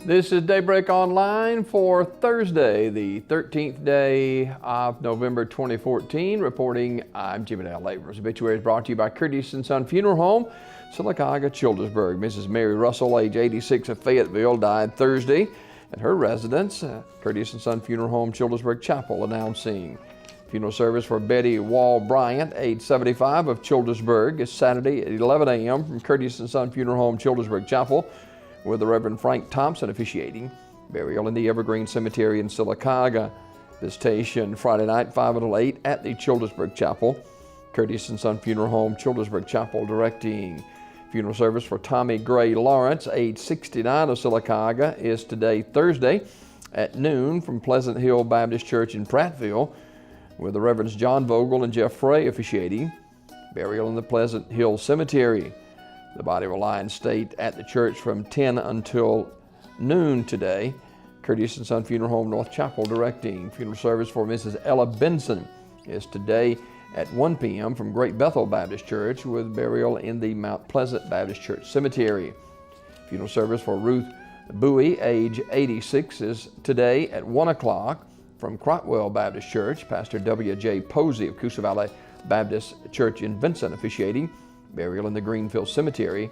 This is Daybreak Online for Thursday, the 13th day of November 2014. Reporting, I'm Jimmy Dale Labors. Obituaries brought to you by Curtis & Son Funeral Home, Sylacauga, Childersburg. Mrs. Mary Russell, age 86 of Fayetteville, died Thursday at her residence, Curtis & Son Funeral Home, Childersburg Chapel, announcing funeral service for Betty Wall Bryant, age 75 of Childersburg, is Saturday at 11 a.m. from Curtis & Son Funeral Home, Childersburg Chapel, with the Reverend Frank Thompson officiating. Burial in the Evergreen Cemetery in Sylacauga. Visitation Friday night, 5 until 8 at the Childersburg Chapel. Curtis & Son Funeral Home, Childersburg Chapel, directing. Funeral service for Tommy Gray Lawrence, age 69 of Sylacauga, is today, Thursday, at noon from Pleasant Hill Baptist Church in Prattville, with the Reverends John Vogel and Jeff Frey officiating. Burial in the Pleasant Hill Cemetery. The body will lie in state at the church from 10 until noon today. Curtis & Son Funeral Home, North Chapel, directing. Funeral service for Mrs. Ella Benson is today at 1 p.m. from Great Bethel Baptist Church, with burial in the Mount Pleasant Baptist Church Cemetery. Funeral service for Ruth Bowie, age 86, is today at 1 o'clock from Crotwell Baptist Church. Pastor W.J. Posey of Coosa Valley Baptist Church in Vincent officiating. Burial in the Greenfield Cemetery.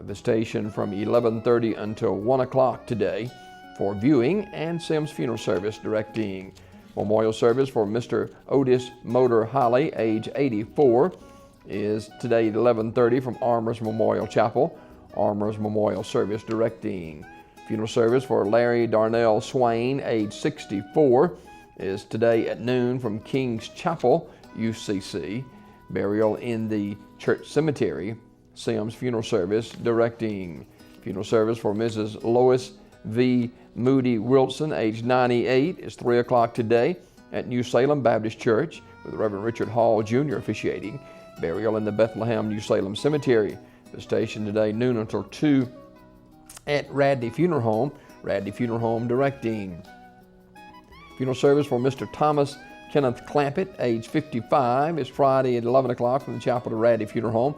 Visitation from 11:30 until 1 o'clock today for viewing, and Sims Funeral Service directing. Memorial service for Mr. Otis Motor Holly, age 84, is today at 11:30 from Armours Memorial Chapel. Armours Memorial Service directing. Funeral service for Larry Darnell Swain, age 64, is today at noon from King's Chapel, UCC. Burial in the Church Cemetery. Sims Funeral Service directing. Funeral service for Mrs. Lois V. Moody Wilson, age 98, is 3 o'clock today at New Salem Baptist Church, with Reverend Richard Hall Jr. officiating. Burial in the Bethlehem New Salem Cemetery. Visitation today, noon until 2 at Radley Funeral Home. Radley Funeral Home directing. Funeral service for Mr. Thomas Kenneth Clampett, age 55, is Friday at 11 o'clock from the chapel to Radley Funeral Home.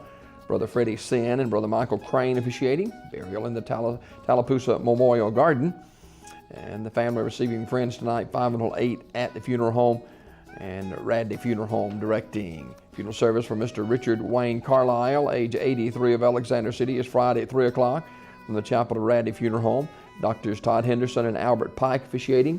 Brother Freddie Sin and Brother Michael Crane officiating. Burial in the Tallapoosa Memorial Garden. And the family receiving friends tonight, 5 until 8 at the funeral home, and Radley Funeral Home directing. Funeral service for Mr. Richard Wayne Carlisle, age 83 of Alexander City, is Friday at 3 o'clock from the chapel to Radley Funeral Home. Doctors Todd Henderson and Albert Pike officiating.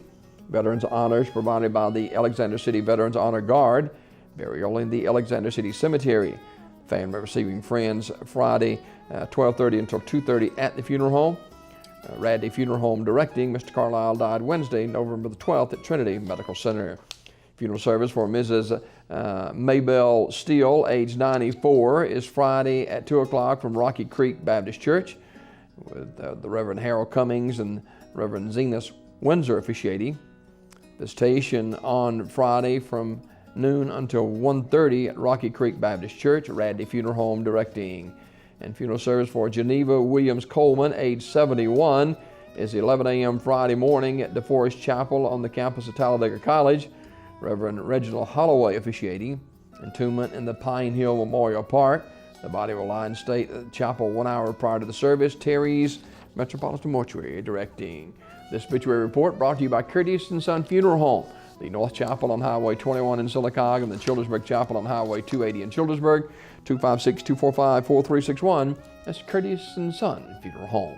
Veterans honors provided by the Alexander City Veterans Honor Guard. Burial in the Alexander City Cemetery. Family receiving friends Friday, 12:30 until 2:30 at the funeral home. Radley Funeral Home directing. Mr. Carlisle died Wednesday, November the 12th at Trinity Medical Center. Funeral service for Mrs. Maybelle Steele, age 94, is Friday at 2 o'clock from Rocky Creek Baptist Church, with the Reverend Harold Cummings and Reverend Zenas Windsor officiating. Visitation on Friday from noon until 1:30 at Rocky Creek Baptist Church, Radley Funeral Home directing. And funeral service for Geneva Williams Coleman, age 71, is 11 a.m. Friday morning at DeForest Chapel on the campus of Talladega College. Reverend Reginald Holloway officiating. Entombment in the Pine Hill Memorial Park. The body will lie in state at the chapel 1 hour prior to the service. Terry's Metropolitan Mortuary directing. This obituary report brought to you by Curtis & Son Funeral Home, the North Chapel on Highway 21 in Sylacauga, and the Childersburg Chapel on Highway 280 in Childersburg. 256-245-4361. That's Curtis & Son Funeral Home.